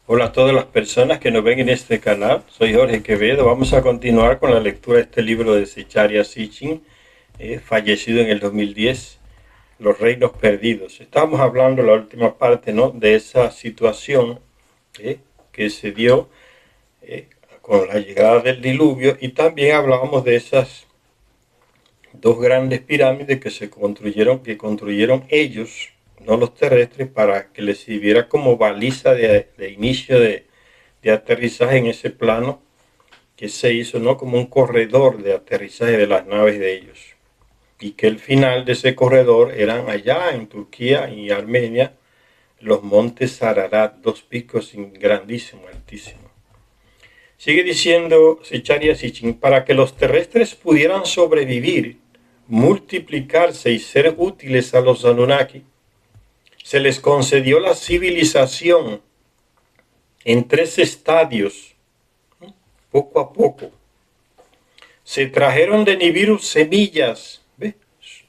Hola a todas las personas que nos ven en este canal. Soy Jorge Quevedo. Vamos a continuar con la lectura de este libro de Zecharia Sitchin, fallecido en el 2010, Los Reinos Perdidos. Estábamos hablando en la última parte, ¿no?, de esa situación que se dio con la llegada del diluvio, y también hablábamos de esas dos grandes pirámides que construyeron ellos, no los terrestres, para que les sirviera como baliza de inicio de aterrizaje en ese plano que se hizo, ¿no?, como un corredor de aterrizaje de las naves de ellos. Y que el final de ese corredor eran allá en Turquía y Armenia, los montes Ararat, dos picos grandísimos, altísimos. Sigue diciendo Zecharia Sitchin: para que los terrestres pudieran sobrevivir, multiplicarse y ser útiles a los Anunnaki, se les concedió la civilización en 3 estadios, poco a poco. Se trajeron de Nibiru semillas. ¿Ves?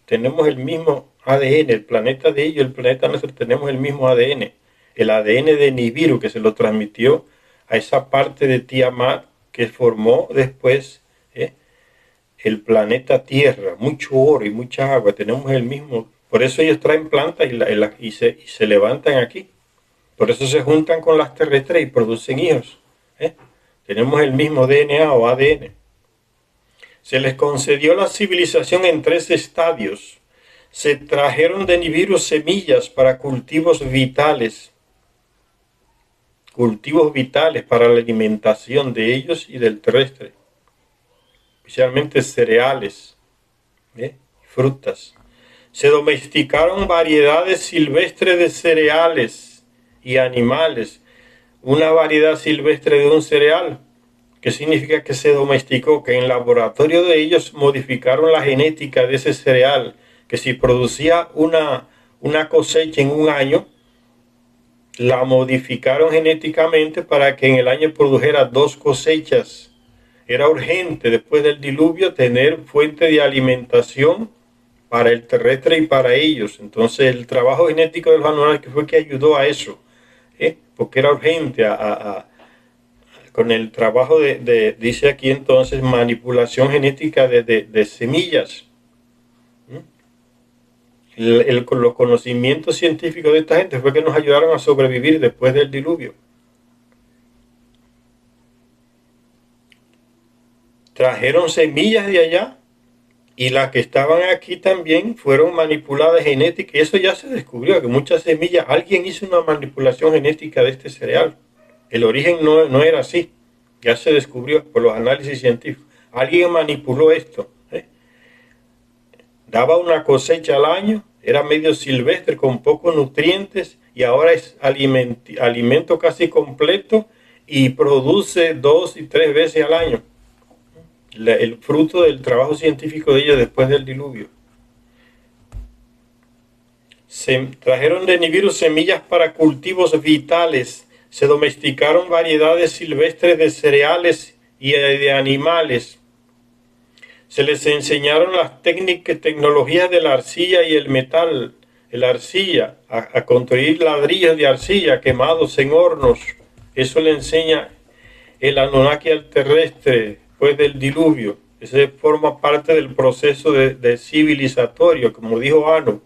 Tenemos el mismo ADN, el planeta de ellos, el planeta nuestro, tenemos el mismo ADN. El ADN de Nibiru, que se lo transmitió a esa parte de Tiamat que formó después el planeta Tierra. Mucho oro y mucha agua, tenemos el mismo. Por eso ellos traen plantas y se levantan aquí. Por eso se juntan con las terrestres y producen hijos. Tenemos el mismo DNA o ADN. Se les concedió la civilización en 3 estadios. Se trajeron de Nibiru semillas para cultivos vitales para la alimentación de ellos y del terrestre, especialmente cereales, frutas. Se domesticaron variedades silvestres de cereales y animales. Una variedad silvestre de un cereal, ¿qué significa que se domesticó? Que en el laboratorio de ellos modificaron la genética de ese cereal, que si producía una cosecha en un año, la modificaron genéticamente para que en el año produjera 2 cosechas. Era urgente después del diluvio tener fuente de alimentación para el terrestre y para ellos. Entonces el trabajo genético de los Anunnaki fue que ayudó a eso, porque era urgente con el trabajo dice aquí entonces, manipulación genética de semillas. Los conocimientos científicos de esta gente fue que nos ayudaron a sobrevivir después del diluvio. Trajeron semillas de allá y las que estaban aquí también fueron manipuladas genéticamente. Eso ya se descubrió, que muchas semillas, alguien hizo una manipulación genética de este cereal. El origen no era así, ya se descubrió por los análisis científicos. Alguien manipuló esto. Daba una cosecha al año, era medio silvestre con pocos nutrientes, y ahora es alimento casi completo y produce 2 y 3 veces al año. El fruto del trabajo científico de ellos después del diluvio. Se trajeron de Nibiru semillas para cultivos vitales. Se domesticaron variedades silvestres de cereales y de animales. Se les enseñaron las tecnologías de la arcilla y el metal. La arcilla, a construir ladrillos de arcilla quemados en hornos. Eso le enseña el Anunnaki al terrestre después del diluvio. Eso forma parte del proceso de civilizatorio, como dijo Anu.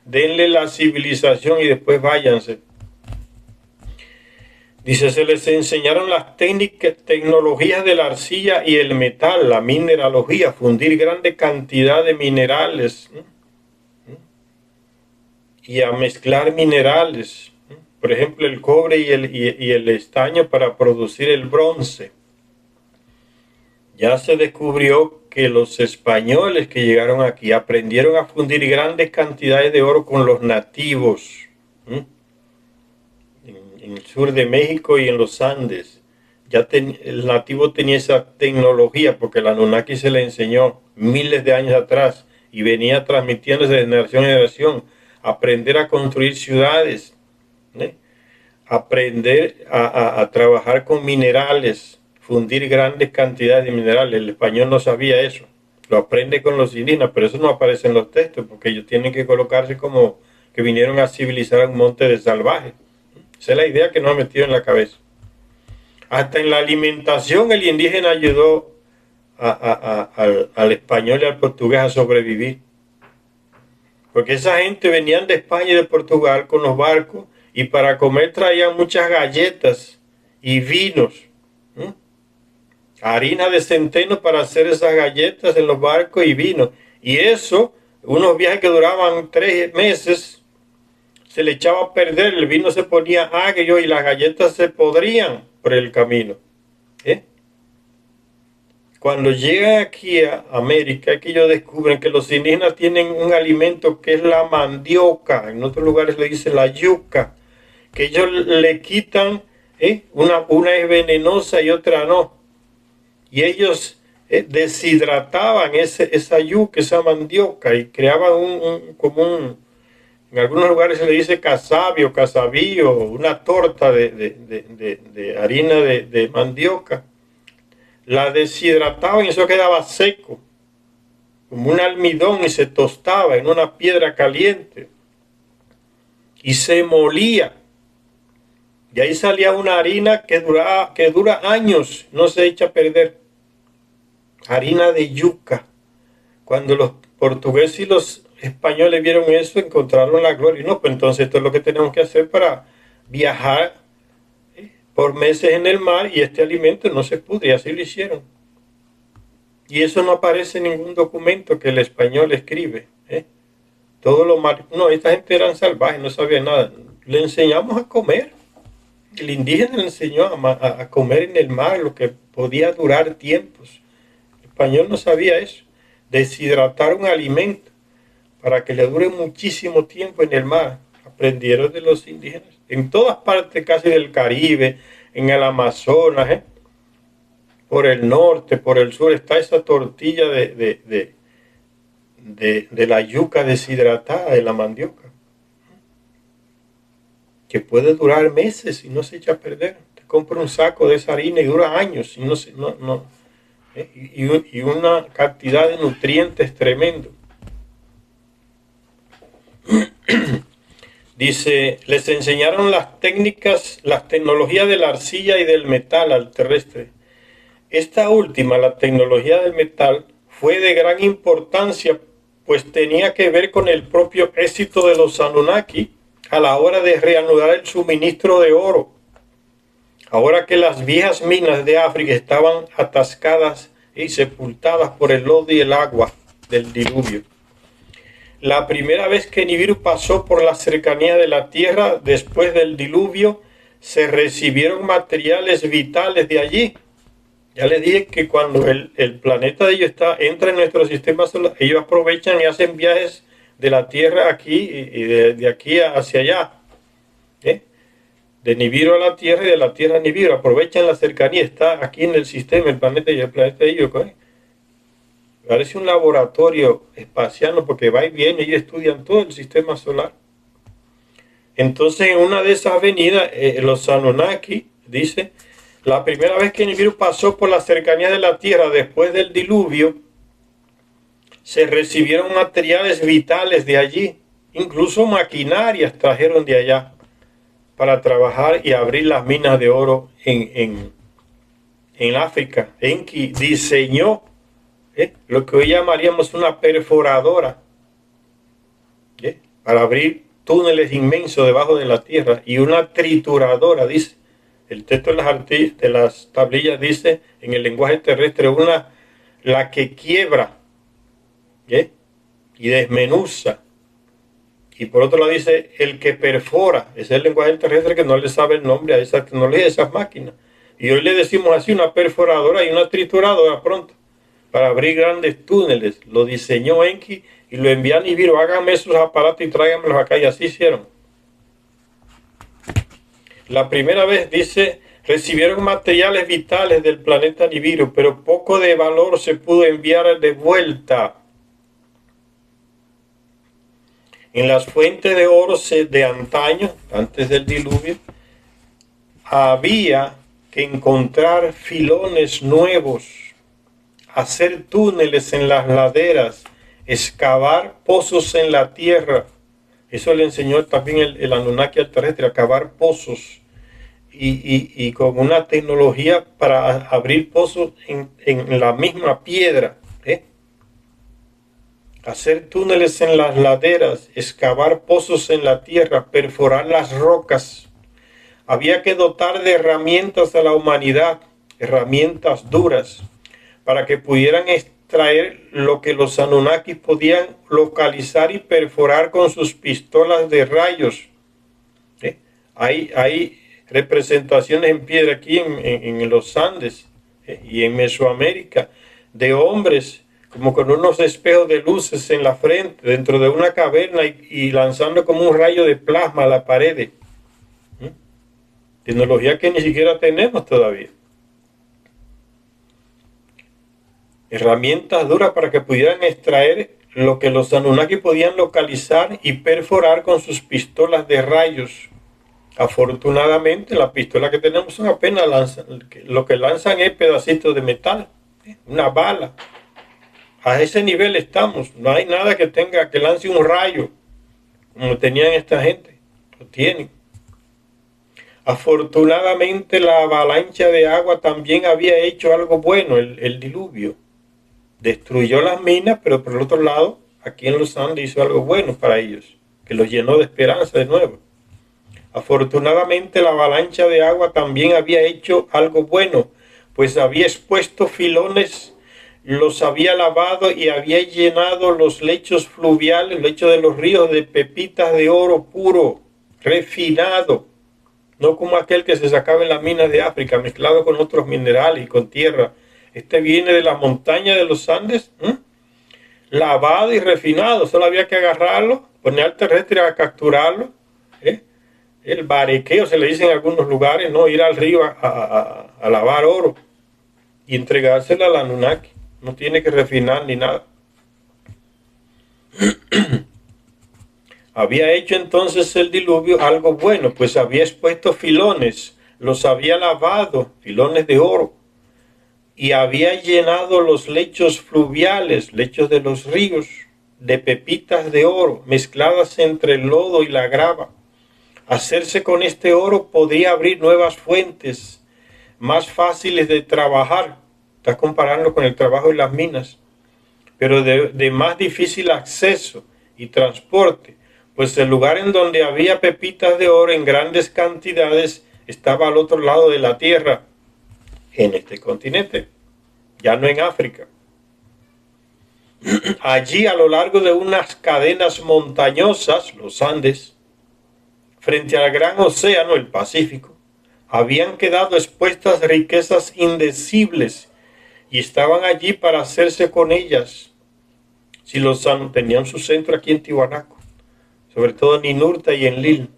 Denle la civilización y después váyanse. Dice, se les enseñaron las tecnologías de la arcilla y el metal, la mineralogía, fundir grande cantidad de minerales y a mezclar minerales, por ejemplo el cobre y el estaño para producir el bronce. Ya se descubrió que los españoles que llegaron aquí aprendieron a fundir grandes cantidades de oro con los nativos en el sur de México y en los Andes. Ya el nativo tenía esa tecnología porque el Anunnaki se le enseñó miles de años atrás y venía transmitiéndose de generación en generación. Aprender a construir ciudades, aprender a trabajar con minerales, fundir grandes cantidades de minerales. El español no sabía eso. Lo aprende con los indígenas, pero eso no aparece en los textos porque ellos tienen que colocarse como que vinieron a civilizar un monte de salvajes. Esa es la idea que nos ha metido en la cabeza. Hasta en la alimentación el indígena ayudó al español y al portugués a sobrevivir. Porque esa gente venían de España y de Portugal con los barcos y para comer traían muchas galletas y vinos. ¿Mm? Harina de centeno para hacer esas galletas en los barcos y vino. Y eso, unos viajes que duraban 3 meses, se le echaba a perder, el vino se ponía agrio y las galletas se podrían por el camino. Cuando llegan aquí a América, que ellos descubren que los indígenas tienen un alimento que es la mandioca, en otros lugares le dicen la yuca, que ellos le quitan, una es venenosa y otra no. Y ellos deshidrataban esa yuca, esa mandioca, y creaban en algunos lugares se le dice casabio, casabillo, una torta de harina de mandioca. La deshidrataban y eso quedaba seco, como un almidón, y se tostaba en una piedra caliente. Y se molía. Y ahí salía una harina que dura años, no se echa a perder. Harina de yuca. Cuando los portugueses y los españoles vieron eso, encontraron la gloria. Y no, pues entonces esto es lo que tenemos que hacer para viajar por meses en el mar y este alimento no se pudre, y así lo hicieron. Y eso no aparece en ningún documento que el español escribe. Todo lo mar... No, esta gente eran salvajes, no sabía nada. Le enseñamos a comer. El indígena le enseñó a comer en el mar lo que podía durar tiempos. El español no sabía eso. Deshidratar un alimento para que le dure muchísimo tiempo en el mar. Aprendieron de los indígenas. En todas partes casi del Caribe, en el Amazonas, por el norte, por el sur, está esa tortilla de la yuca deshidratada, de la mandioca, que puede durar meses y no se echa a perder. Te compra un saco de esa harina y dura años y y una cantidad de nutrientes tremendo. Dice, les enseñaron las técnicas, las tecnologías de la arcilla y del metal al terrestre. Esta última, la tecnología del metal, fue de gran importancia, pues tenía que ver con el propio éxito de los Anunnaki a la hora de reanudar el suministro de oro. Ahora que las viejas minas de África estaban atascadas y sepultadas por el lodo y el agua del diluvio. La primera vez que Nibiru pasó por la cercanía de la Tierra después del diluvio, se recibieron materiales vitales de allí. Ya les dije que cuando el planeta de ellos entra en nuestro sistema solar, ellos aprovechan y hacen viajes de la Tierra aquí y de aquí hacia allá. De Nibiru a la Tierra y de la Tierra a Nibiru. Aprovechan la cercanía, está aquí en el sistema, el planeta y el planeta de ellos. Parece un laboratorio espacial porque va y viene, ellos estudian todo el sistema solar. Entonces, en una de esas avenidas, los Anunnaki, dice, la primera vez que Nibiru pasó por la cercanía de la Tierra después del diluvio, se recibieron materiales vitales de allí, incluso maquinarias trajeron de allá para trabajar y abrir las minas de oro en África. Enki diseñó lo que hoy llamaríamos una perforadora, para abrir túneles inmensos debajo de la tierra, y una trituradora, dice. El texto de las tablillas dice, en el lenguaje terrestre, la que quiebra y desmenuza. Y por otro lado dice, el que perfora. Ese es el lenguaje terrestre que no le sabe el nombre a esa tecnología, a esas máquinas. Y hoy le decimos así, una perforadora y una trituradora pronto, para abrir grandes túneles. Lo diseñó Enki y lo envió a Nibiru. Háganme esos aparatos y tráiganmelos acá. Y así hicieron. La primera vez, dice, recibieron materiales vitales del planeta Nibiru, pero poco de valor se pudo enviar de vuelta. En las fuentes de oro de antaño, antes del diluvio, había que encontrar filones nuevos, hacer túneles en las laderas, excavar pozos en la tierra. Eso le enseñó también el Anunnaki al terrestre, a cavar pozos y con una tecnología para abrir pozos en la misma piedra, ¿eh? Hacer túneles en las laderas, excavar pozos en la tierra, perforar las rocas. Había que dotar de herramientas a la humanidad, herramientas duras, para que pudieran extraer lo que los Anunnakis podían localizar y perforar con sus pistolas de rayos. ¿Eh? Hay representaciones en piedra aquí en los Andes y en Mesoamérica de hombres como con unos espejos de luces en la frente dentro de una caverna y lanzando como un rayo de plasma a la pared. Tecnología que ni siquiera tenemos todavía. Herramientas duras para que pudieran extraer lo que los Anunnaki podían localizar y perforar con sus pistolas de rayos. Afortunadamente, las pistolas que tenemos son apenas lo que lanzan es pedacitos de metal, una bala. A ese nivel estamos. No hay nada que tenga que lance un rayo como tenían esta gente. Lo tienen. Afortunadamente, la avalancha de agua también había hecho algo bueno, el diluvio. Destruyó las minas, pero por el otro lado, aquí en los Andes hizo algo bueno para ellos, que los llenó de esperanza de nuevo. Afortunadamente, la avalancha de agua también había hecho algo bueno, pues había expuesto filones, los había lavado y había llenado los lechos fluviales, lechos de los ríos, de pepitas de oro puro, refinado, no como aquel que se sacaba en las minas de África, mezclado con otros minerales y con tierra. Este viene de la montaña de los Andes, lavado y refinado. Solo había que agarrarlo, poner al terrestre a capturarlo. El barequeo se le dice en algunos lugares, no ir al río a lavar oro y entregárselo al Anunnaki. No tiene que refinar ni nada. Había hecho entonces el diluvio algo bueno, pues había expuesto filones, los había lavado, filones de oro, y había llenado los lechos fluviales, lechos de los ríos, de pepitas de oro mezcladas entre el lodo y la grava. Hacerse con este oro podía abrir nuevas fuentes más fáciles de trabajar. Estás comparando con el trabajo en las minas, pero de más difícil acceso y transporte, pues el lugar en donde había pepitas de oro en grandes cantidades estaba al otro lado de la tierra, en este continente, ya no en África. Allí, a lo largo de unas cadenas montañosas, los Andes, frente al gran océano, el Pacífico, habían quedado expuestas riquezas indecibles y estaban allí para hacerse con ellas. Si los tenían su centro aquí en Tiwanaku, sobre todo en Ninurta y en Lil,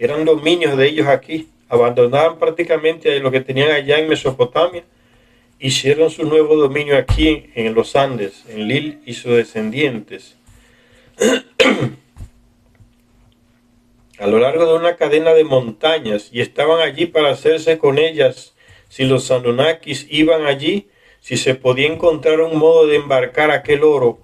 eran dominios de ellos aquí. Abandonaron prácticamente lo que tenían allá en Mesopotamia, hicieron su nuevo dominio aquí en los Andes, en Lil y sus descendientes. A lo largo de una cadena de montañas, y estaban allí para hacerse con ellas. Si los Anunnakis iban allí, si se podía encontrar un modo de embarcar aquel oro,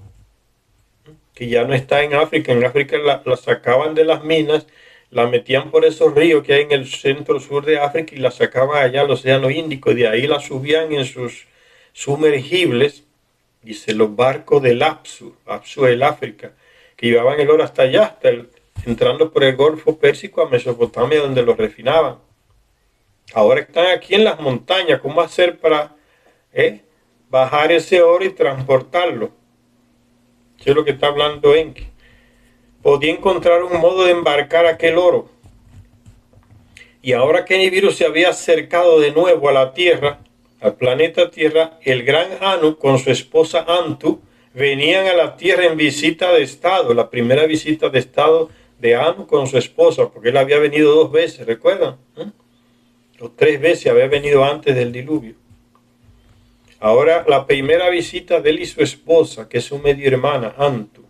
que ya no está en África la sacaban de las minas, la metían por esos ríos que hay en el centro sur de África y la sacaban allá al Océano Índico, y de ahí la subían en sus sumergibles, dice los barcos del Apsu del África, que llevaban el oro hasta allá, entrando por el Golfo Pérsico a Mesopotamia, donde lo refinaban. Ahora están aquí en las montañas. ¿Cómo hacer para bajar ese oro y transportarlo? Eso es lo que está hablando Enki. Podía encontrar un modo de embarcar aquel oro. Y ahora que Nibiru se había acercado de nuevo a la Tierra, al planeta Tierra, el gran Anu con su esposa Antu venían a la Tierra en visita de Estado, la primera visita de Estado de Anu con su esposa, porque él había venido 2 veces, ¿recuerdan? O 3 veces había venido antes del diluvio. Ahora la primera visita de él y su esposa, que es su medio hermana, Antu.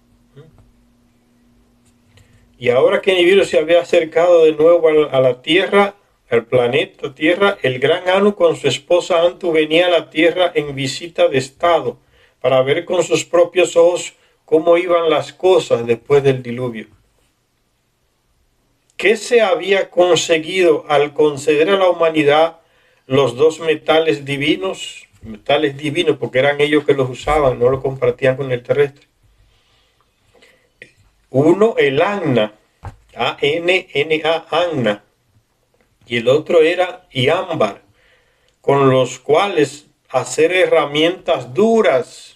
Y ahora que Nibiru se había acercado de nuevo a la Tierra, al planeta Tierra, el gran Anu con su esposa Antu venía a la Tierra en visita de Estado para ver con sus propios ojos cómo iban las cosas después del diluvio. ¿Qué se había conseguido al conceder a la humanidad los dos metales divinos? Metales divinos porque eran ellos que los usaban, no lo compartían con el terrestre. Uno, el Anna, A-N-N-A, Anna, y el otro era Iámbar, con los cuales hacer herramientas duras.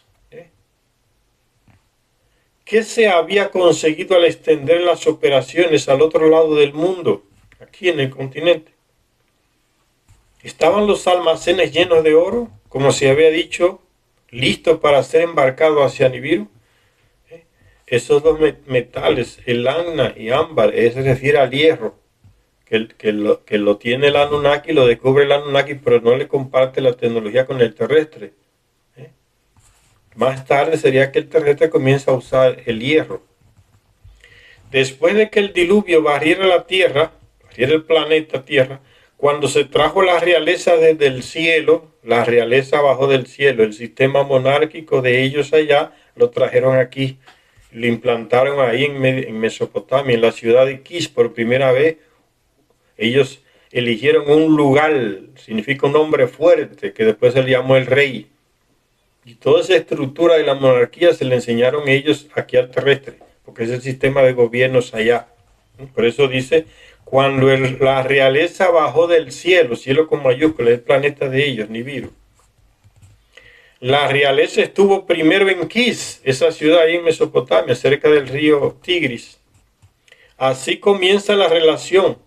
¿Qué se había conseguido al extender las operaciones al otro lado del mundo, aquí en el continente? ¿Estaban los almacenes llenos de oro, como se había dicho, listos para ser embarcados hacia Nibiru? Esos dos metales, el Anna y ámbar, se refiere al hierro, que lo tiene el Anunnaki, lo descubre el Anunnaki, pero no le comparte la tecnología con el terrestre. Más tarde sería que el terrestre comienza a usar el hierro. Después de que el diluvio barriera la Tierra, barriera el planeta Tierra, cuando se trajo la realeza desde el cielo, la realeza abajo del cielo, el sistema monárquico de ellos allá, lo trajeron aquí, lo implantaron ahí en Mesopotamia, en la ciudad de Kish por primera vez. Ellos eligieron un lugar, significa un hombre fuerte, que después se le llamó el rey. Y toda esa estructura de la monarquía se le enseñaron ellos aquí al terrestre, porque es el sistema de gobiernos allá. Por eso dice, cuando la realeza bajó del cielo, cielo con mayúscula, el planeta de ellos, Nibiru. La realeza estuvo primero en Kish, esa ciudad ahí en Mesopotamia, cerca del río Tigris. Así comienza la relación.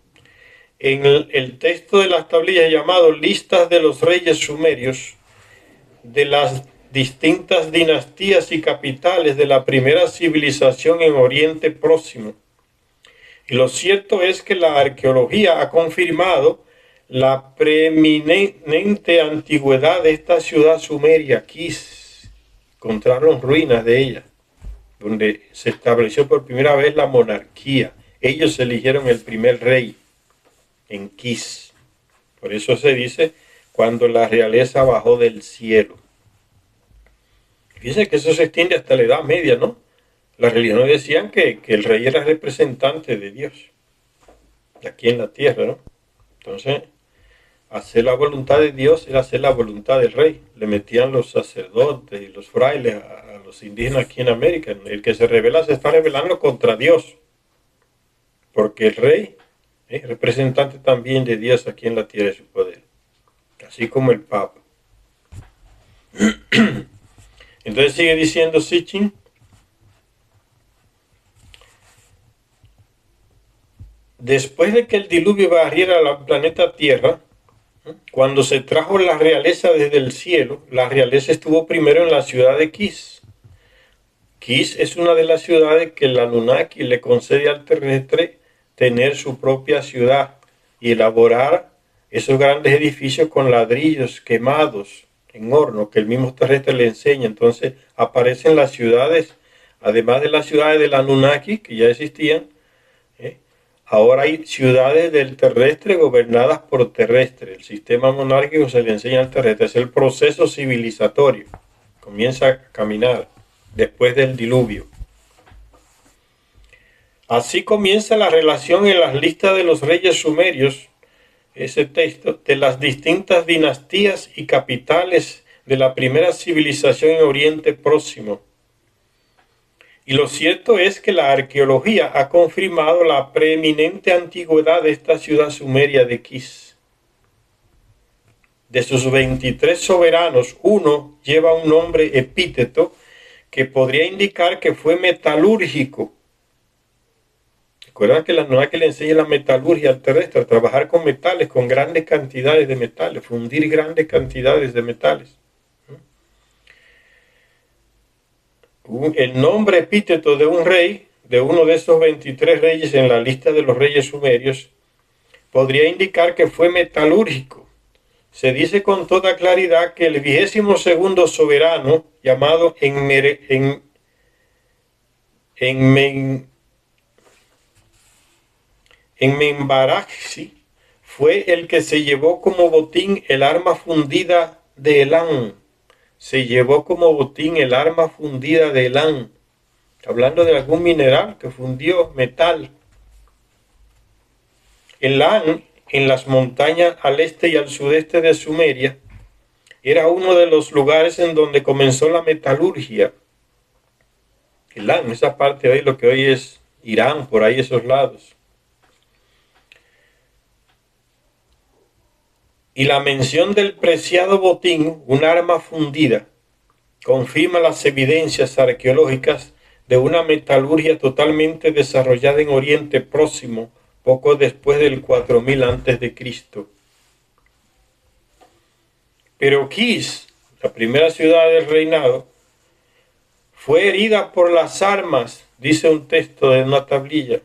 En el texto de las tablillas llamado Listas de los Reyes Sumerios, de las distintas dinastías y capitales de la primera civilización en Oriente Próximo. Y lo cierto es que la arqueología ha confirmado la preeminente antigüedad de esta ciudad sumeria, Kish. Encontraron ruinas de ella, donde se estableció por primera vez la monarquía. Ellos eligieron el primer rey en Kish. Por eso se dice cuando la realeza bajó del cielo. Fíjense que eso se extiende hasta la Edad Media, ¿no? Las religiones decían que el rey era representante de Dios, aquí en la tierra, ¿no? Entonces, hacer la voluntad de Dios era hacer la voluntad del rey. Le metían los sacerdotes y los frailes a los indígenas aquí en América. El que se rebela se está rebelando contra Dios, porque el rey es representante también de Dios aquí en la tierra de su poder, así como el Papa. Entonces sigue diciendo Sitchin, después de que el diluvio barriera al planeta Tierra, cuando se trajo la realeza desde el cielo, la realeza estuvo primero en la ciudad de Kish. Kish es una de las ciudades que el Anunnaki le concede al terrestre tener su propia ciudad y elaborar esos grandes edificios con ladrillos quemados en horno que el mismo terrestre le enseña. Entonces aparecen las ciudades, además de las ciudades del Anunnaki que ya existían, ahora hay ciudades del terrestre gobernadas por terrestres. El sistema monárquico se le enseña al terrestre, es el proceso civilizatorio, comienza a caminar después del diluvio. Así comienza la relación en las listas de los reyes sumerios, ese texto, de las distintas dinastías y capitales de la primera civilización en Oriente Próximo. Y lo cierto es que la arqueología ha confirmado la preeminente antigüedad de esta ciudad sumeria de Kish. De sus 23 soberanos, uno lleva un nombre epíteto que podría indicar que fue metalúrgico. Recuerdan que la Anunnaki le enseña la metalurgia al terrestre, a trabajar con metales, con grandes cantidades de metales, fundir grandes cantidades de metales. El nombre epíteto de un rey, de uno de esos 23 reyes en la lista de los reyes sumerios, podría indicar que fue metalúrgico. Se dice con toda claridad que el 22º soberano, llamado Enmenbaraxi, fue el que se llevó como botín el arma fundida de Elam. Se llevó como botín el arma fundida de Elam. Hablando de algún mineral que fundió metal. Elam, en las montañas al este y al sudeste de Sumeria, era uno de los lugares en donde comenzó la metalurgia. Elam, esa parte hoy, lo que hoy es Irán, por ahí esos lados. Y la mención del preciado botín, un arma fundida, confirma las evidencias arqueológicas de una metalurgia totalmente desarrollada en Oriente Próximo, poco después del 4000 a.C. Pero Kis, la primera ciudad del reinado, fue herida por las armas, dice un texto de una tablilla,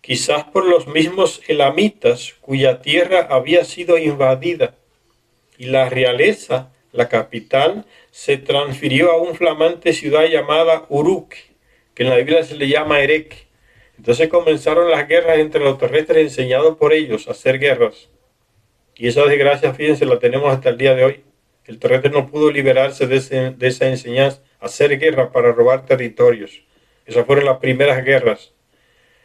quizás por los mismos elamitas cuya tierra había sido invadida, y la realeza, la capital, se transfirió a una flamante ciudad llamada Uruk, que en la Biblia se le llama Erek. Entonces comenzaron las guerras entre los terrestres enseñados por ellos a hacer guerras. Y esa desgracia, fíjense, la tenemos hasta el día de hoy. El terrestre no pudo liberarse de esa enseñanza, hacer guerra para robar territorios. Esas fueron las primeras guerras.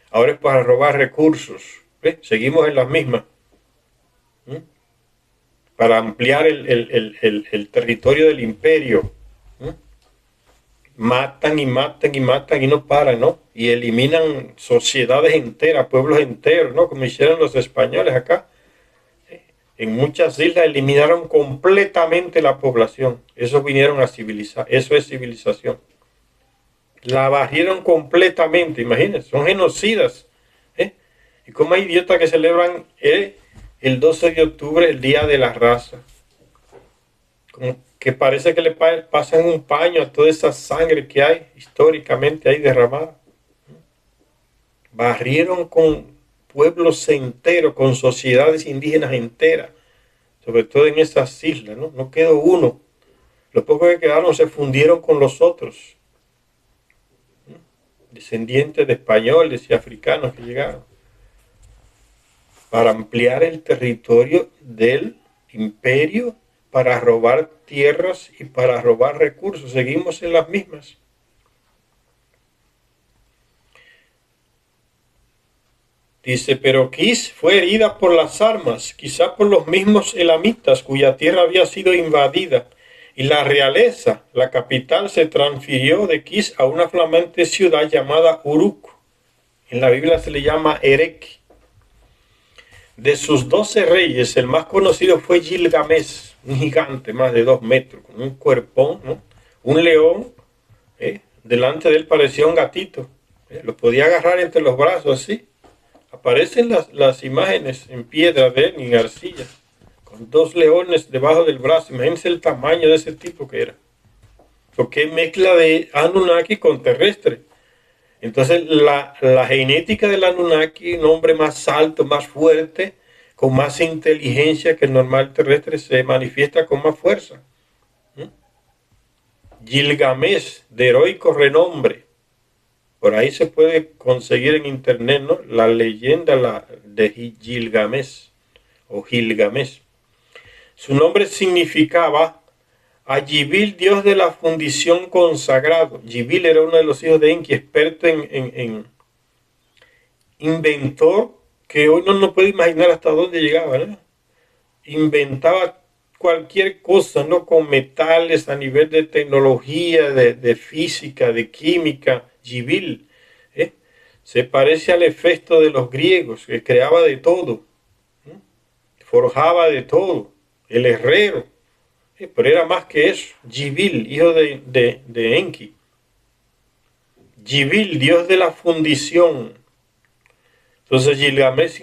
Ahora es para robar recursos. ¿Ves? Seguimos en las mismas. Para ampliar el territorio del imperio. Matan y matan y matan y no paran, ¿no? Y eliminan sociedades enteras, pueblos enteros, ¿no? Como hicieron los españoles acá. En muchas islas eliminaron completamente la población. Eso vinieron a civilizar. Eso es civilización. La barrieron completamente, imagínense. Son genocidas. Y como hay idiotas que celebran el 12 de octubre, el Día de la Raza. Como que parece que le pasan un paño a toda esa sangre que hay históricamente ahí derramada. Barrieron con pueblos enteros, con sociedades indígenas enteras, sobre todo en esas islas, ¿no? No quedó uno. Los pocos que quedaron se fundieron con los otros, descendientes de españoles y africanos que llegaron, para ampliar el territorio del imperio, para robar tierras y para robar recursos. Seguimos en las mismas. Dice, pero Kis fue herida por las armas, quizá por los mismos elamitas cuya tierra había sido invadida, y la realeza, la capital, se transfirió de Kis a una flamante ciudad llamada Uruk. En la Biblia se le llama Erek. De sus 12 reyes, el más conocido fue Gilgamesh, un gigante más de 2 metros, con un cuerpón, ¿no? Un león, delante de él parecía un gatito, lo podía agarrar entre los brazos así. Aparecen las imágenes en piedra de él, en arcilla, con 2 leones debajo del brazo. Imagínense el tamaño de ese tipo que era. Porque es mezcla de Anunnaki con terrestre. Entonces la genética del Anunnaki, un hombre más alto, más fuerte, con más inteligencia que el normal terrestre, se manifiesta con más fuerza. Gilgamesh, de heroico renombre. Por ahí se puede conseguir en internet, ¿no? La leyenda de Gilgamesh o Gilgamesh. Su nombre significaba a Yibil, dios de la fundición consagrado. Yibil era uno de los hijos de Enki, experto en inventor, que hoy no puede imaginar hasta dónde llegaba, ¿no? Inventaba cualquier cosa, ¿no? Con metales a nivel de tecnología, de física, de química. Yibil, se parece al Hefesto de los griegos, que creaba de todo, forjaba de todo, el herrero, pero era más que eso. Yibil, hijo de Enki. Yibil, dios de la fundición. Entonces Gilgamesh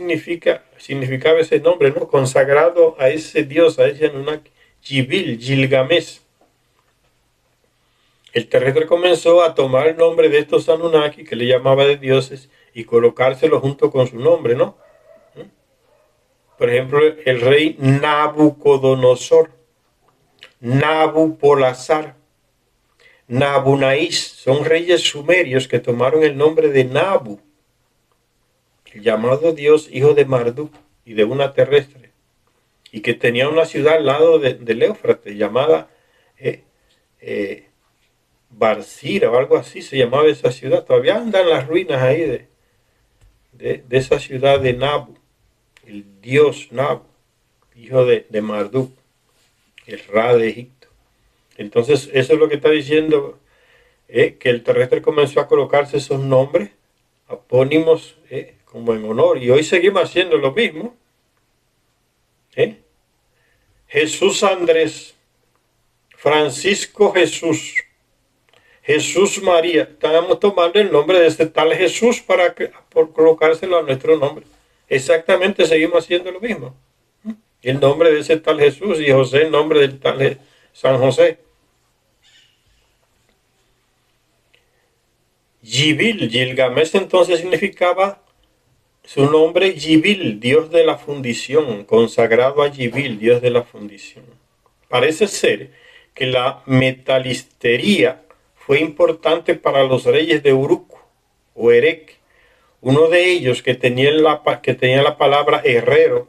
significaba ese nombre, ¿no? Consagrado a ese dios, a ese Anunnaki. Yibil, Gilgamesh. El terrestre comenzó a tomar el nombre de estos Anunnaki, que le llamaba de dioses, y colocárselo junto con su nombre, ¿no? Por ejemplo, el rey Nabucodonosor, Nabupolazar, Nabunais, son reyes sumerios que tomaron el nombre de Nabu, el llamado dios hijo de Marduk y de una terrestre, y que tenía una ciudad al lado del Éufrates llamada Barsira o algo así se llamaba esa ciudad. Todavía andan las ruinas ahí de esa ciudad de Nabu. el dios Nab, hijo de Marduk, el Ra de Egipto. Entonces, eso es lo que está diciendo, que el terrestre comenzó a colocarse esos nombres apónimos, como en honor, y hoy seguimos haciendo lo mismo. Jesús Andrés, Francisco Jesús, Jesús María. Estamos tomando el nombre de este tal Jesús por colocárselo a nuestro nombre. Exactamente, seguimos haciendo lo mismo. El nombre de ese tal Jesús, y José el nombre del tal San José. Yibil, Gilgamesh entonces significaba su nombre Yibil, Dios de la fundición, consagrado a Yibil, Dios de la fundición. Parece ser que la metalistería fue importante para los reyes de Uruk o Erech. Uno de ellos, que tenía la palabra herrero,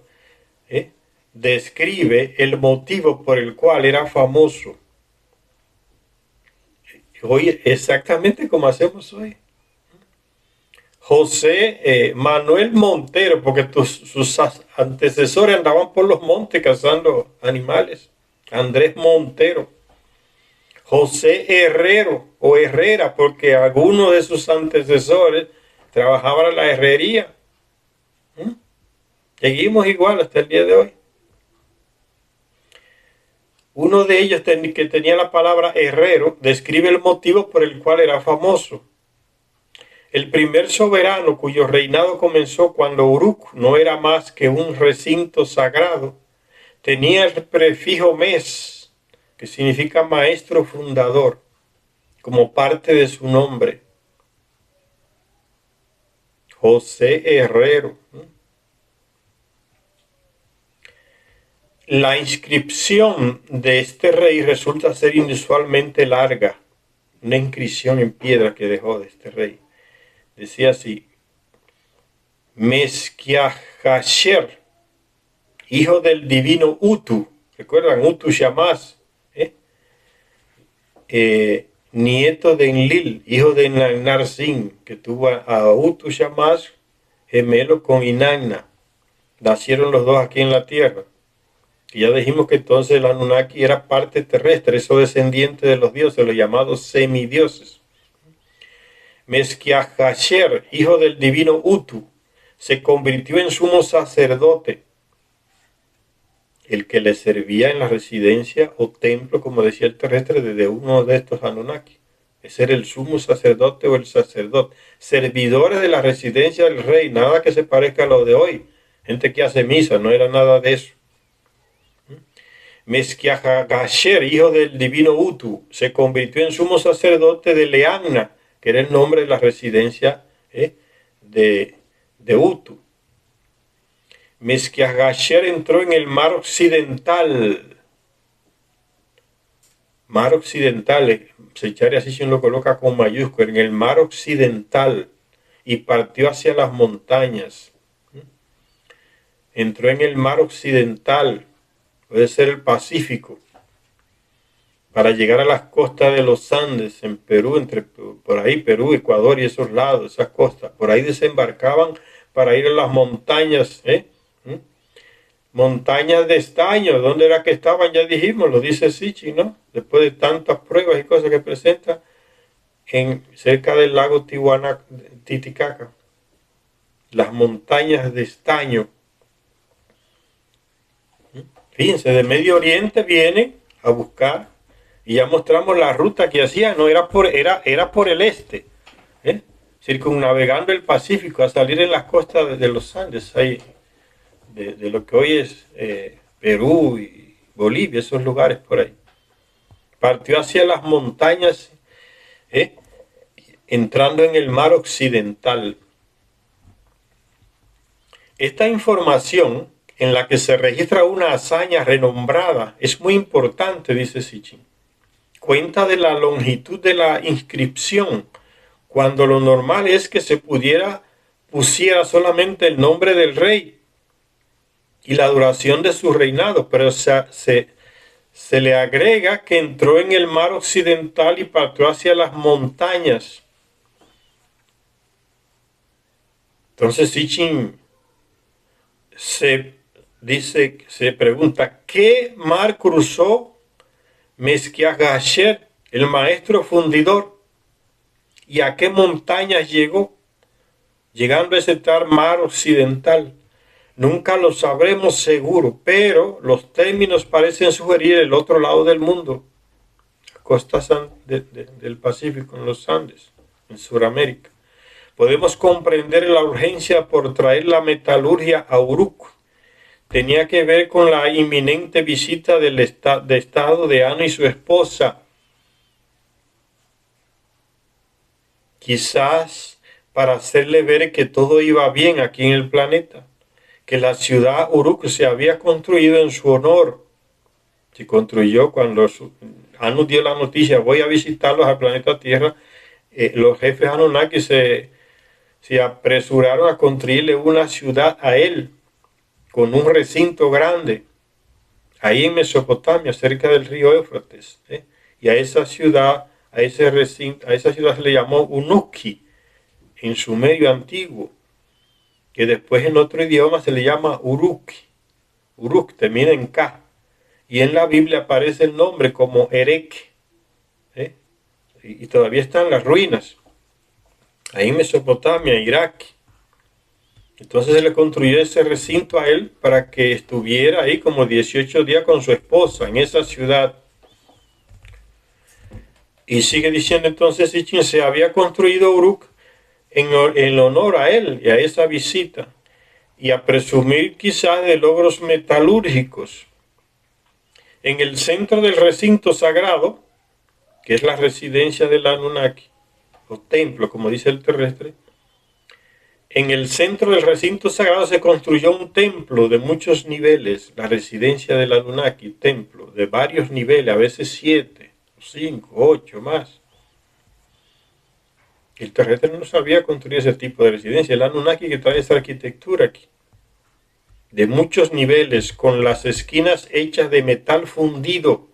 describe el motivo por el cual era famoso. Hoy, exactamente como hacemos hoy. José Manuel Montero, porque sus antecesores andaban por los montes cazando animales. Andrés Montero. José Herrero o Herrera, porque algunos de sus antecesores trabajaban en la herrería. Seguimos igual hasta el día de hoy. Uno de ellos, que tenía la palabra herrero, describe el motivo por el cual era famoso. El primer soberano cuyo reinado comenzó cuando Uruk no era más que un recinto sagrado, tenía el prefijo mes, que significa maestro fundador, como parte de su nombre. José Herrero. La inscripción de este rey resulta ser inusualmente larga, una inscripción en piedra que dejó de este rey. Decía así: Mezquiahasher, hijo del divino Utu. ¿Recuerdan? Utu Shamás. Nieto de Enlil, hijo de Narsin, que tuvo a Utu Shamás, gemelo con Inanna. Nacieron los dos aquí en la tierra. Y ya dijimos que entonces el Anunnaki era parte terrestre, eso descendiente de los dioses, los llamados semidioses. Mezquiahasher, hijo del divino Utu, se convirtió en sumo sacerdote, el que le servía en la residencia o templo, como decía el terrestre, de uno de estos Anunnaki. Ese era el sumo sacerdote o el sacerdote. Servidores de la residencia del rey, nada que se parezca a lo de hoy. Gente que hace misa, no era nada de eso. Mezquiahasher, hijo del divino Utu, se convirtió en sumo sacerdote de Leanna, que era el nombre de la residencia de Utu. Mezquiahasher entró en el mar occidental. Mar occidental, Secharia Sitchin lo coloca con mayúscula, en el mar occidental, y partió hacia las montañas. Entró en el mar occidental, puede ser el Pacífico, para llegar a las costas de los Andes en Perú, por ahí Perú, Ecuador y esos lados, esas costas. Por ahí desembarcaban para ir a las montañas, montañas de estaño. ¿Dónde era que estaban? Ya dijimos, lo dice Sitchin, ¿no? Después de tantas pruebas y cosas que presenta, cerca del lago Titicaca, las montañas de estaño. Fíjense, de Medio Oriente vienen a buscar, y ya mostramos la ruta que hacían, no era por el este, circunnavegando el Pacífico a salir en las costas de los Andes, ahí, de lo que hoy es Perú y Bolivia, esos lugares por ahí. Partió hacia las montañas, entrando en el mar occidental. Esta información, en la que se registra una hazaña renombrada, es muy importante, dice Sitchin. Cuenta de la longitud de la inscripción, cuando lo normal es que se pusiera solamente el nombre del rey y la duración de su reinado, pero se le agrega que entró en el mar occidental y partió hacia las montañas. Entonces Sitchin se pregunta, ¿qué mar cruzó Mesquiagasher, el maestro fundidor? ¿Y a qué montañas llegó? Llegando a ese tal mar occidental. Nunca lo sabremos seguro, pero los términos parecen sugerir el otro lado del mundo, costas del Pacífico, en los Andes, en Sudamérica. Podemos comprender la urgencia por traer la metalurgia a Uruk. Tenía que ver con la inminente visita del estado de Anu y su esposa. Quizás para hacerle ver que todo iba bien aquí en el planeta, que la ciudad Uruk se había construido en su honor. Se construyó cuando Anu dio la noticia, voy a visitarlos al planeta Tierra. Los jefes Anunnaki se apresuraron a construirle una ciudad a él, con un recinto grande, ahí en Mesopotamia, cerca del río Éufrates. Y a esa ciudad, a ese recinto, a esa ciudad se le llamó Unuki, en sumerio antiguo, que después en otro idioma se le llama Uruk. Uruk termina en K. Y en la Biblia aparece el nombre como Erek. Y todavía están las ruinas, ahí en Mesopotamia, Irak. Entonces se le construyó ese recinto a él para que estuviera ahí como 18 días con su esposa en esa ciudad. Y sigue diciendo entonces Sitchin, se había construido Uruk en honor a él y a esa visita, y a presumir quizás de logros metalúrgicos. En el centro del recinto sagrado, que es la residencia del Anunnaki, o templo, como dice el terrestre, en el centro del recinto sagrado se construyó un templo de muchos niveles, la residencia del Anunnaki, templo de varios niveles, a veces 7, 5, 8 más. El terrestre no sabía construir ese tipo de residencia, el Anunnaki que trae esa arquitectura aquí, de muchos niveles, con las esquinas hechas de metal fundido.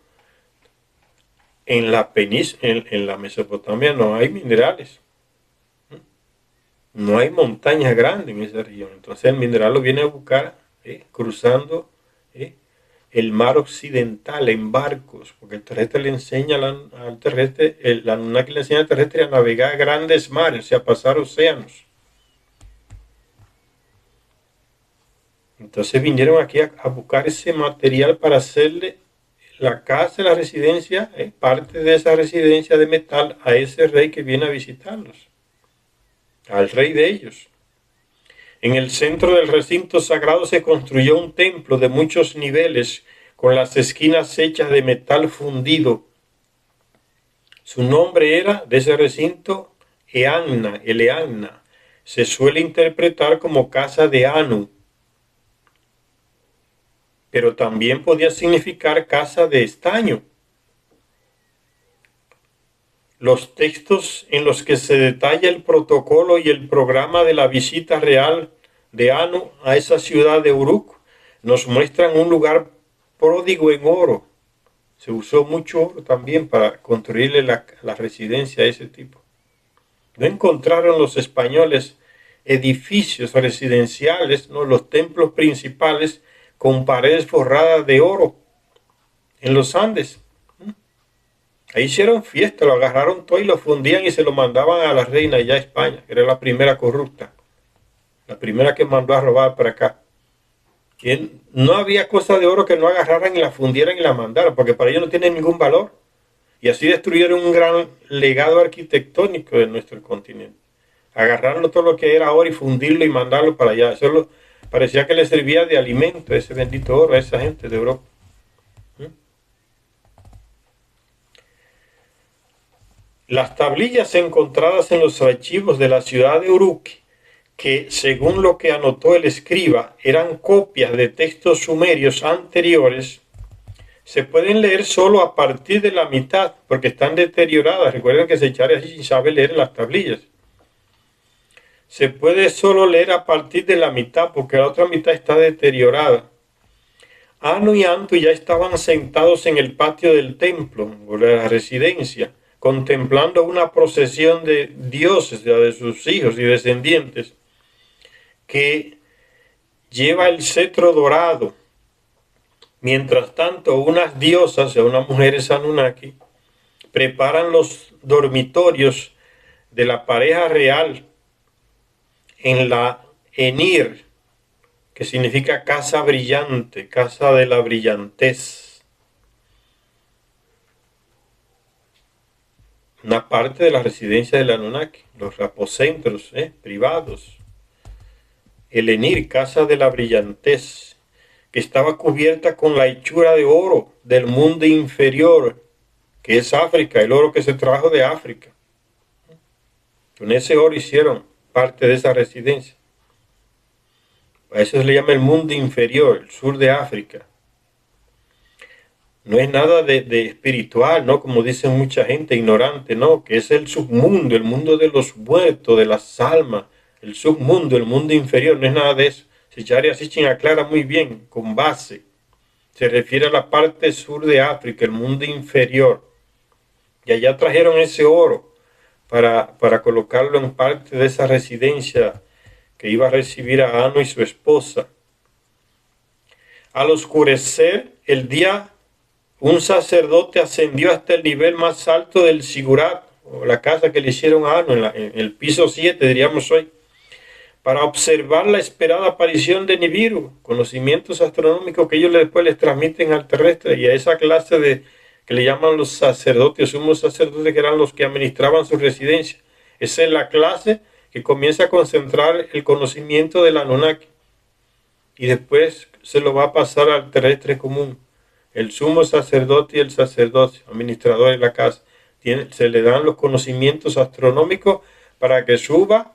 En la en la Mesopotamia no hay minerales. No hay montañas grandes en esa región. Entonces el mineral lo viene a buscar cruzando el mar occidental en barcos, porque el terrestre le enseña al terrestre, el Anunnaki le enseña al terrestre a navegar grandes mares, o sea, a pasar océanos. Entonces vinieron aquí a buscar ese material para hacerle la casa, la residencia, parte de esa residencia de metal a ese rey que viene a visitarlos, al rey de ellos. En el centro del recinto sagrado se construyó un templo de muchos niveles, con las esquinas hechas de metal fundido. Su nombre era, de ese recinto, Eanna, el Eanna. Se suele interpretar como casa de Anu, pero también podía significar casa de estaño. Los textos en los que se detalla el protocolo y el programa de la visita real de Anu a esa ciudad de Uruk nos muestran un lugar pródigo en oro. Se usó mucho oro también para construirle la residencia a ese tipo. No encontraron los españoles edificios residenciales, ¿no?, los templos principales con paredes forradas de oro en los Andes. Ahí hicieron fiesta, lo agarraron todo y lo fundían y se lo mandaban a la reina allá a España, que era la primera corrupta, la primera que mandó a robar para acá. Y no había cosa de oro que no agarraran y la fundieran y la mandaran, porque para ellos no tiene ningún valor. Y así destruyeron un gran legado arquitectónico de nuestro continente. Agarrarlo todo lo que era oro y fundirlo y mandarlo para allá. Eso parecía que le servía de alimento ese bendito oro a esa gente de Europa. Las tablillas encontradas en los archivos de la ciudad de Uruk, que según lo que anotó el escriba eran copias de textos sumerios anteriores, se pueden leer solo a partir de la mitad, porque están deterioradas. Recuerden que Secharia así sabe leer las tablillas. Se puede solo leer a partir de la mitad, porque la otra mitad está deteriorada. Anu y Antu ya estaban sentados en el patio del templo, o de la residencia, contemplando una procesión de dioses, de sus hijos y descendientes, que lleva el cetro dorado. Mientras tanto, unas diosas, o sea, unas mujeres Anunnaki, preparan los dormitorios de la pareja real en la Enir, que significa casa brillante, casa de la brillantez. Una parte de la residencia del Anunnaki, los apocentros privados. El Enir, casa de la brillantez, que estaba cubierta con la hechura de oro del mundo inferior, que es África, el oro que se trajo de África. Con ese oro hicieron parte de esa residencia. A eso se le llama el mundo inferior, el sur de África. No es nada de espiritual, ¿no? Como dicen mucha gente ignorante, ¿no? Que es el submundo, el mundo de los muertos, de las almas, el submundo, el mundo inferior, no es nada de eso. Sicharya Sitchin aclara muy bien, con base. Se refiere a la parte sur de África, el mundo inferior. Y allá trajeron ese oro para colocarlo en parte de esa residencia que iba a recibir a Anu y su esposa. Al oscurecer el día, un sacerdote ascendió hasta el nivel más alto del Sigurat, o la casa que le hicieron a Anu, en el piso 7, diríamos hoy, para observar la esperada aparición de Nibiru, conocimientos astronómicos que ellos después les transmiten al terrestre, y a esa clase de que le llaman los sacerdotes, sumos sacerdotes, que eran los que administraban su residencia. Esa es la clase que comienza a concentrar el conocimiento del Anunnaki, y después se lo va a pasar al terrestre común. El sumo sacerdote y el sacerdote, administrador de la casa, se le dan los conocimientos astronómicos para que suba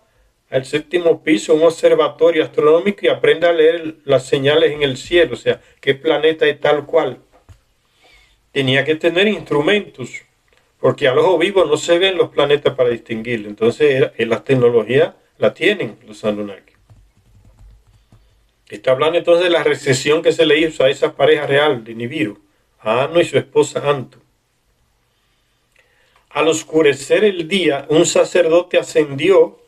al séptimo piso, un observatorio astronómico, y aprenda a leer las señales en el cielo, o sea, qué planeta es tal cual. Tenía que tener instrumentos, porque al ojo vivo no se ven los planetas para distinguirlo. Entonces, la tecnología la tienen los Anunnaki. Está hablando entonces de la recesión que se le hizo a esa pareja real de Nibiru, a Anu y su esposa Antu. Al oscurecer el día, un sacerdote ascendió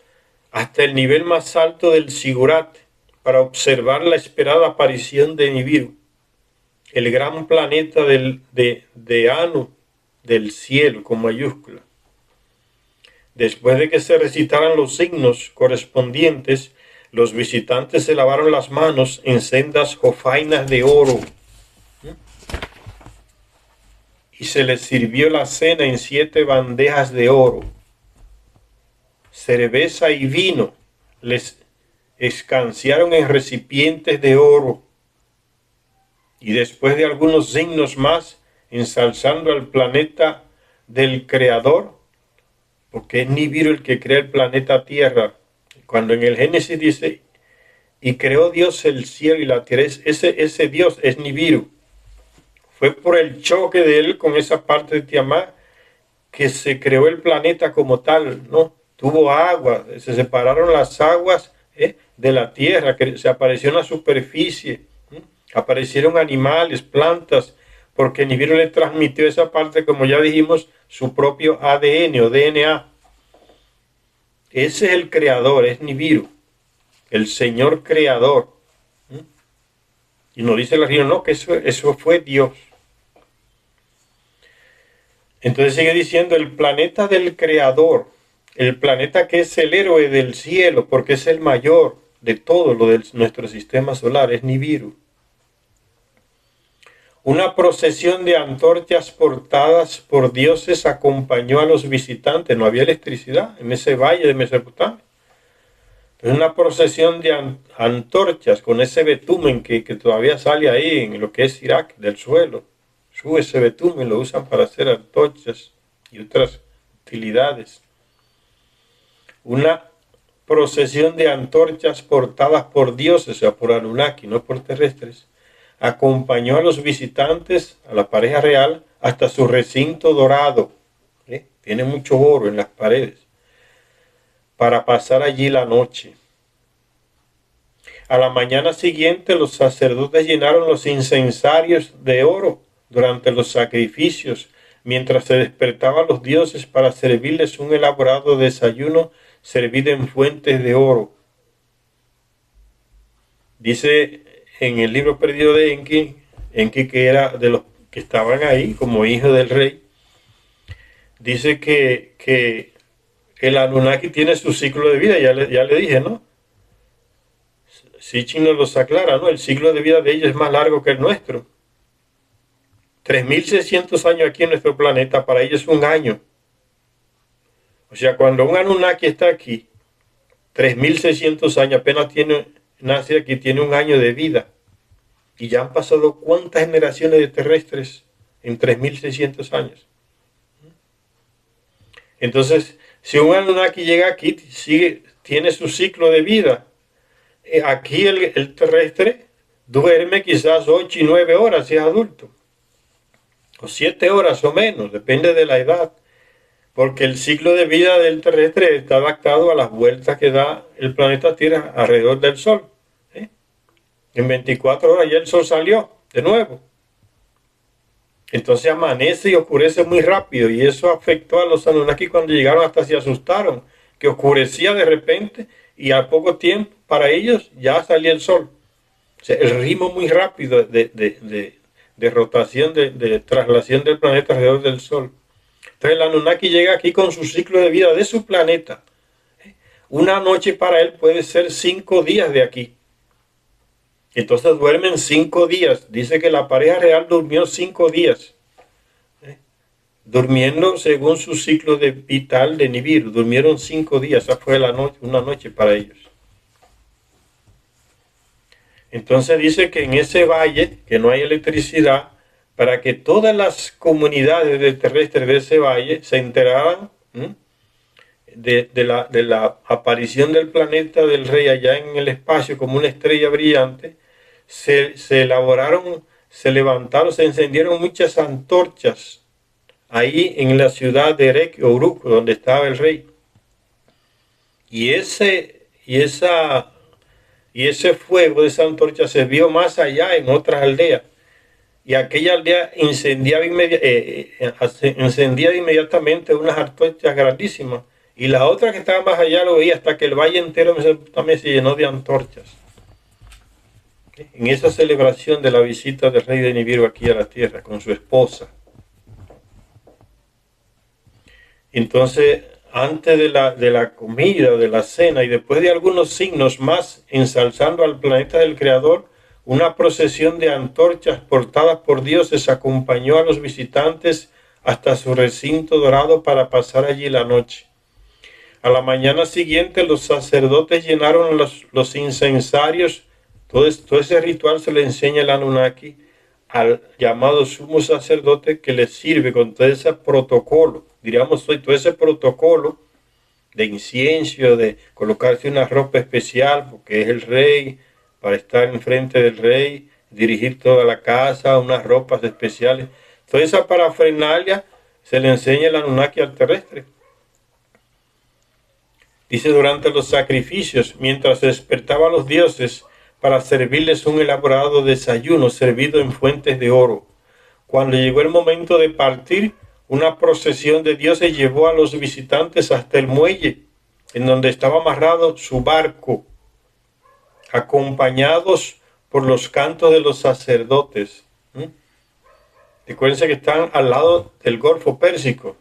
hasta el nivel más alto del Sigurat para observar la esperada aparición de Nibiru, el gran planeta de Anu, del cielo con mayúscula. Después de que se recitaran los signos correspondientes, los visitantes se lavaron las manos en sendas jofainas de oro, y se les sirvió la cena en 7 bandejas de oro. Cerveza y vino les escanciaron en recipientes de oro, y después de algunos signos más, ensalzando al planeta del Creador, porque es Nibiru el que crea el planeta Tierra. Cuando en el Génesis dice, y creó Dios el cielo y la tierra, ese Dios es Nibiru. Fue por el choque de él con esa parte de Tiamat que se creó el planeta como tal, ¿no? Tuvo agua, se separaron las aguas de la tierra, que se apareció en la superficie, aparecieron animales, plantas, porque Nibiru le transmitió esa parte, como ya dijimos, su propio ADN o DNA. Ese es el creador, es Nibiru, el Señor creador. Y nos dice la religión, no, que eso fue Dios. Entonces sigue diciendo, el planeta del creador, el planeta que es el héroe del cielo, porque es el mayor de todo lo de nuestro sistema solar, es Nibiru. Una procesión de antorchas portadas por dioses acompañó a los visitantes. No había electricidad en ese valle de Mesopotamia. Es una procesión de antorchas con ese betumen que todavía sale ahí en lo que es Irak, del suelo. Sube ese betumen, lo usan para hacer antorchas y otras utilidades. Una procesión de antorchas portadas por dioses, o sea, por Anunnaki, no por terrestres, acompañó a los visitantes, a la pareja real, hasta su recinto dorado. Tiene mucho oro en las paredes, para pasar allí la noche. A la mañana siguiente, los sacerdotes llenaron los incensarios de oro durante los sacrificios, mientras se despertaban los dioses para servirles un elaborado desayuno servido en fuentes de oro. Dice en el libro perdido de Enki que era de los que estaban ahí como hijo del rey, dice que el Anunnaki tiene su ciclo de vida, ya le dije, ¿no? Sitchin nos los aclara, ¿no? El ciclo de vida de ellos es más largo que el nuestro. 3.600 años aquí en nuestro planeta, para ellos es un año. O sea, cuando un Anunnaki está aquí, 3.600 años, apenas nace aquí, tiene un año de vida. Y ya han pasado cuántas generaciones de terrestres en 3.600 años. Entonces, si un Anunnaki llega aquí, tiene su ciclo de vida. Aquí el terrestre duerme quizás 8 y 9 horas si es adulto. O 7 horas o menos, depende de la edad. Porque el ciclo de vida del terrestre está adaptado a las vueltas que da el planeta Tierra alrededor del Sol. En 24 horas ya el Sol salió de nuevo. Entonces amanece y oscurece muy rápido. Y eso afectó a los Anunnaki cuando llegaron, hasta se asustaron. Que oscurecía de repente y a poco tiempo para ellos ya salía el Sol. O sea, el ritmo muy rápido de rotación, de traslación del planeta alrededor del Sol. Entonces el Anunnaki llega aquí con su ciclo de vida de su planeta. Una noche para él puede ser 5 días de aquí. Entonces duermen 5 días. Dice que la pareja real durmió 5 días. Durmiendo según su ciclo de vital de Nibiru. Durmieron 5 días. Esa fue una noche para ellos. Entonces dice que en ese valle, que no hay electricidad, para que todas las comunidades terrestres de ese valle se enteraran de la aparición del planeta del rey allá en el espacio como una estrella brillante, se levantaron, se encendieron muchas antorchas ahí en la ciudad de Erech o Uruk, donde estaba el rey. Y ese fuego de esa antorcha se vio más allá en otras aldeas. Y aquella aldea encendía inmediatamente unas antorchas grandísimas. Y la otra que estaba más allá lo veía hasta que el valle entero también se llenó de antorchas. En esa celebración de la visita del rey de Nibiru aquí a la tierra con su esposa. Entonces, antes de la comida, de la cena y después de algunos signos más ensalzando al planeta del Creador, una procesión de antorchas portadas por dioses acompañó a los visitantes hasta su recinto dorado para pasar allí la noche. A la mañana siguiente los sacerdotes llenaron los incensarios. Todo ese ritual se le enseña el Anunnaki al llamado sumo sacerdote, que le sirve con todo ese protocolo, diríamos hoy, todo ese protocolo de incienso, de colocarse una ropa especial porque es el rey, para estar enfrente del rey, dirigir toda la casa, unas ropas especiales. Toda esa parafernalia se le enseña el Anunnaki al terrestre. Dice, durante los sacrificios, mientras despertaba a los dioses para servirles un elaborado desayuno servido en fuentes de oro. Cuando llegó el momento de partir, una procesión de dioses llevó a los visitantes hasta el muelle, en donde estaba amarrado su barco, acompañados por los cantos de los sacerdotes. Recuerden que están al lado del Golfo Pérsico,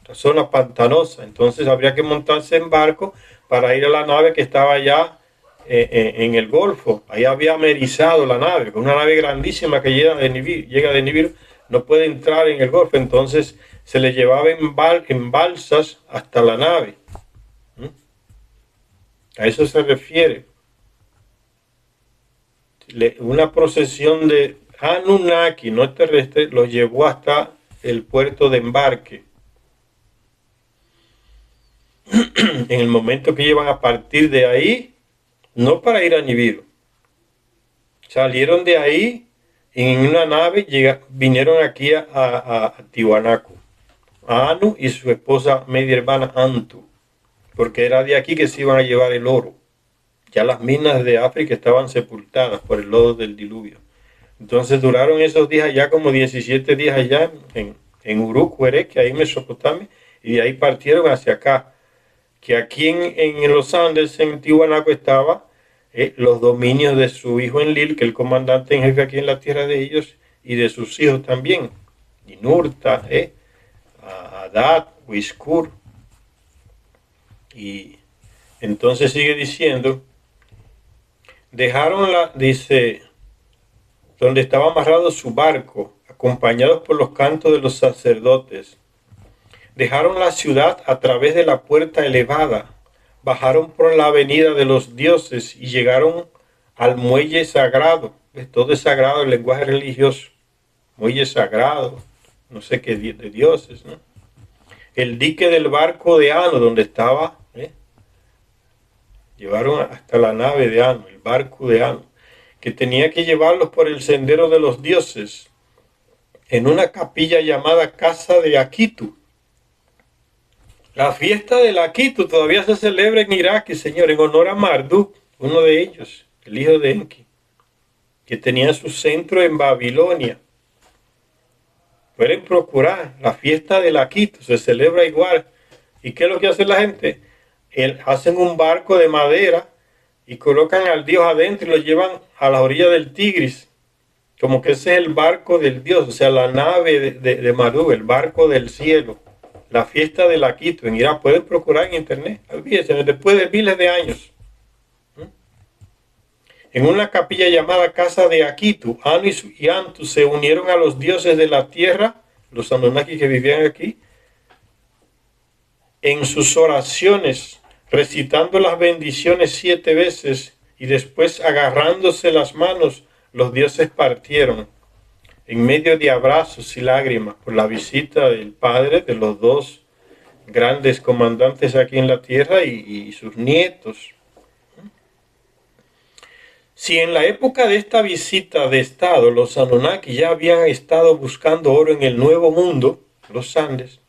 la zona pantanosa. Entonces habría que montarse en barco para ir a la nave que estaba allá en el Golfo. Ahí había amerizado la nave, una nave grandísima que llega de Nibiru, no puede entrar en el Golfo. Entonces se le llevaba en balsas hasta la nave. A eso se refiere. Una procesión de Anunnaki, no terrestre, los llevó hasta el puerto de embarque. En el momento que iban a partir de ahí, no para ir a Nibiru, salieron de ahí en una nave, vinieron aquí a Tiwanaku, a Anu y su esposa media hermana Antu, porque era de aquí que se iban a llevar el oro. Ya las minas de África estaban sepultadas por el lodo del diluvio. Entonces duraron esos días allá, como 17 días allá en Uruk, Erech, ahí en Mesopotamia, y de ahí partieron hacia acá. Que aquí en los Andes, en Tiwanaku, estaba los dominios de su hijo Enlil, que es el comandante en jefe aquí en la tierra de ellos, y de sus hijos también, Ninurta, Adad, Wiskur. Y entonces sigue diciendo, dice, donde estaba amarrado su barco, acompañados por los cantos de los sacerdotes. Dejaron la ciudad a través de la puerta elevada, bajaron por la avenida de los dioses y llegaron al muelle sagrado. Todo es sagrado, el lenguaje religioso. Muelle sagrado, no sé qué, de dioses, ¿no? El dique del barco de Ano, donde estaba, llevaron hasta la nave de Ano, el barco de Ano, que tenía que llevarlos por el sendero de los dioses, en una capilla llamada Casa de Akitu. La fiesta del Akitu todavía se celebra en Irak, señor, en honor a Marduk, uno de ellos, el hijo de Enki, que tenía su centro en Babilonia. Pueden procurar la fiesta del Akitu, se celebra igual. ¿Y qué es lo que hace la gente? Hacen un barco de madera y colocan al dios adentro y lo llevan a la orilla del Tigris, como que ese es el barco del dios, o sea, la nave de Marduk, el barco del cielo. La fiesta del Akitu en Irak, pueden procurar en internet, olvídense, después de miles de años. En una capilla llamada Casa de Akitu, Anu y Antu se unieron a los dioses de la tierra, los Anunnaki que vivían aquí, en sus oraciones, recitando las bendiciones 7 veces y después agarrándose las manos, los dioses partieron en medio de abrazos y lágrimas por la visita del padre de los dos grandes comandantes aquí en la tierra y sus nietos. Si en la época de esta visita de estado los Anunnaki ya habían estado buscando oro en el Nuevo Mundo, los Andes,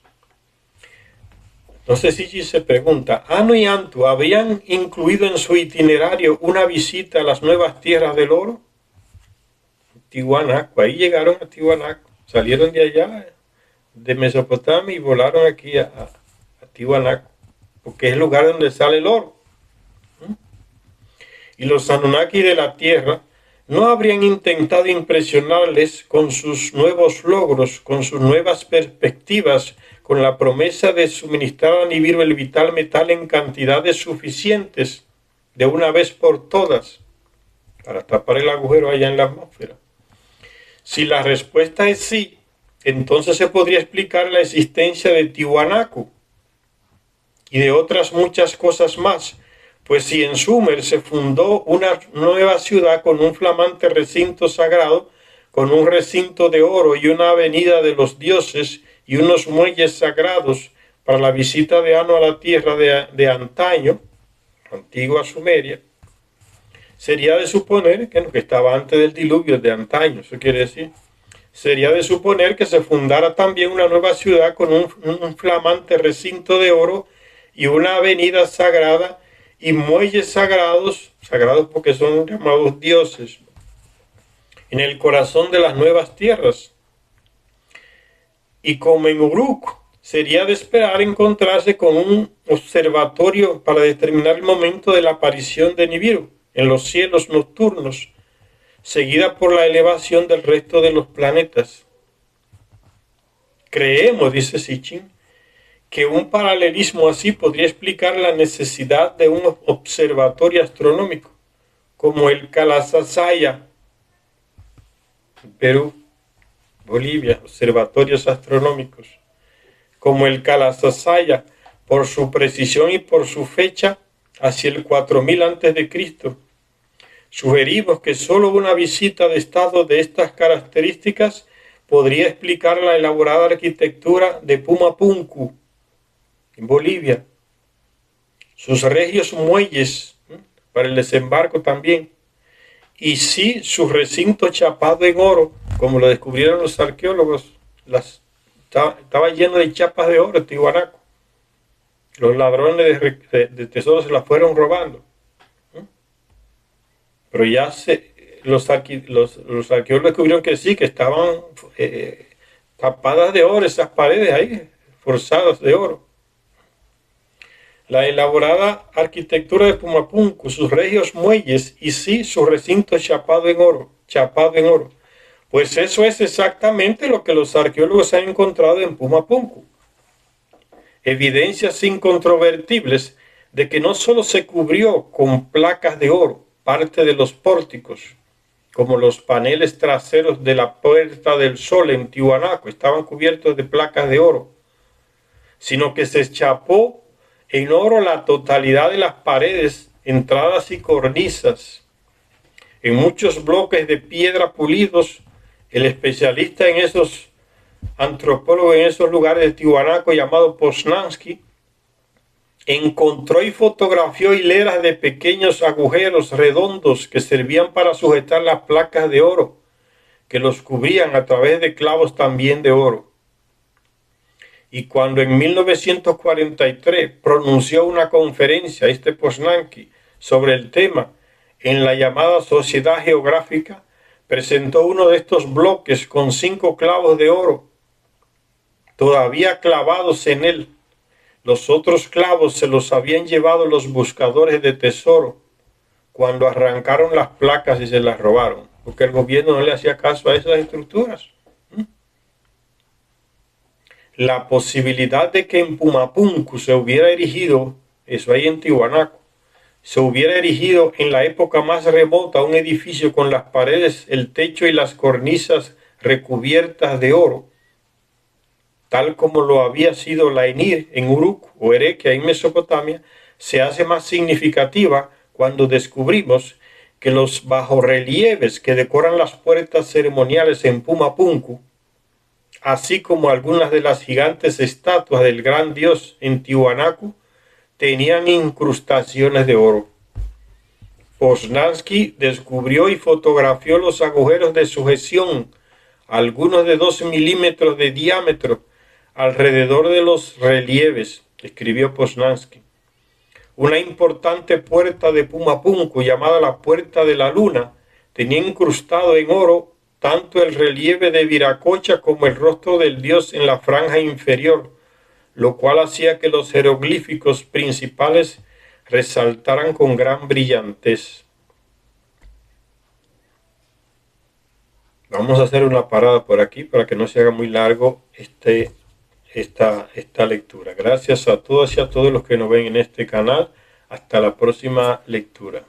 entonces Sitchin se pregunta, ¿Anu y Antu habían incluido en su itinerario una visita a las nuevas tierras del oro? Tiwanaku, ahí llegaron a Tiwanaku, salieron de allá, de Mesopotamia, y volaron aquí a Tiwanaku, porque es el lugar donde sale el oro. Y los Anunnaki de la tierra no habrían intentado impresionarles con sus nuevos logros, con sus nuevas perspectivas, con la promesa de suministrar a Nibiru el vital metal en cantidades suficientes de una vez por todas para tapar el agujero allá en la atmósfera. Si la respuesta es sí, entonces se podría explicar la existencia de Tiwanaku y de otras muchas cosas más. Pues si en Sumer se fundó una nueva ciudad con un flamante recinto sagrado, con un recinto de oro y una avenida de los dioses y unos muelles sagrados para la visita de Anu a la tierra de antaño, antigua Sumeria, sería de suponer que estaba antes del diluvio de antaño, eso quiere decir, sería de suponer que se fundara también una nueva ciudad con un flamante recinto de oro y una avenida sagrada y muelles sagrados, sagrados porque son llamados dioses, en el corazón de las nuevas tierras. Y como en Uruk, sería de esperar encontrarse con un observatorio para determinar el momento de la aparición de Nibiru en los cielos nocturnos, seguida por la elevación del resto de los planetas. Creemos, dice Sitchin, que un paralelismo así podría explicar la necesidad de un observatorio astronómico, como el Kalasasaya, Perú, Bolivia, observatorios astronómicos, como el Kalasasaya, por su precisión y por su fecha hacia el 4000 a.C. Sugerimos que solo una visita de estado de estas características podría explicar la elaborada arquitectura de Pumapunku, en Bolivia, sus regios muelles para el desembarco también, y sí su recinto chapado en oro, como lo descubrieron los arqueólogos, estaba lleno de chapas de oro, Tiwanaku. Los ladrones de tesoros se las fueron robando. Pero ya los arqueólogos descubrieron que sí, que estaban tapadas de oro esas paredes ahí, forzadas de oro. La elaborada arquitectura de Pumapunku, sus regios muelles y sí su recinto chapado en oro, Pues eso es exactamente lo que los arqueólogos han encontrado en Pumapunku. Evidencias incontrovertibles de que no solo se cubrió con placas de oro parte de los pórticos, como los paneles traseros de la Puerta del Sol en Tiwanaku estaban cubiertos de placas de oro, sino que se chapó en oro la totalidad de las paredes, entradas y cornisas. En muchos bloques de piedra pulidos, el especialista en esos antropólogo en esos lugares de Tiwanaku llamado Poznański encontró y fotografió hileras de pequeños agujeros redondos que servían para sujetar las placas de oro, que los cubrían a través de clavos también de oro. Y cuando en 1943 pronunció una conferencia, Poznański, sobre el tema en la llamada Sociedad Geográfica, presentó uno de estos bloques con 5 clavos de oro todavía clavados en él. Los otros clavos se los habían llevado los buscadores de tesoro cuando arrancaron las placas y se las robaron, porque el gobierno no le hacía caso a esas estructuras. La posibilidad de que en Pumapunku se hubiera erigido, eso ahí en Tiwanaku, se hubiera erigido en la época más remota un edificio con las paredes, el techo y las cornisas recubiertas de oro, tal como lo había sido la Enir en Uruk o Erekia en Mesopotamia, se hace más significativa cuando descubrimos que los bajorrelieves que decoran las puertas ceremoniales en Pumapunku, así como algunas de las gigantes estatuas del gran dios en Tiwanaku, tenían incrustaciones de oro. Poznański descubrió y fotografió los agujeros de sujeción, algunos de 2 milímetros de diámetro, alrededor de los relieves, escribió Poznański. Una importante puerta de Pumapunku, llamada la Puerta de la Luna, tenía incrustado en oro tanto el relieve de Viracocha como el rostro del dios en la franja inferior, lo cual hacía que los jeroglíficos principales resaltaran con gran brillantez. Vamos a hacer una parada por aquí para que no se haga muy largo esta lectura. Gracias a todas y a todos los que nos ven en este canal. Hasta la próxima lectura.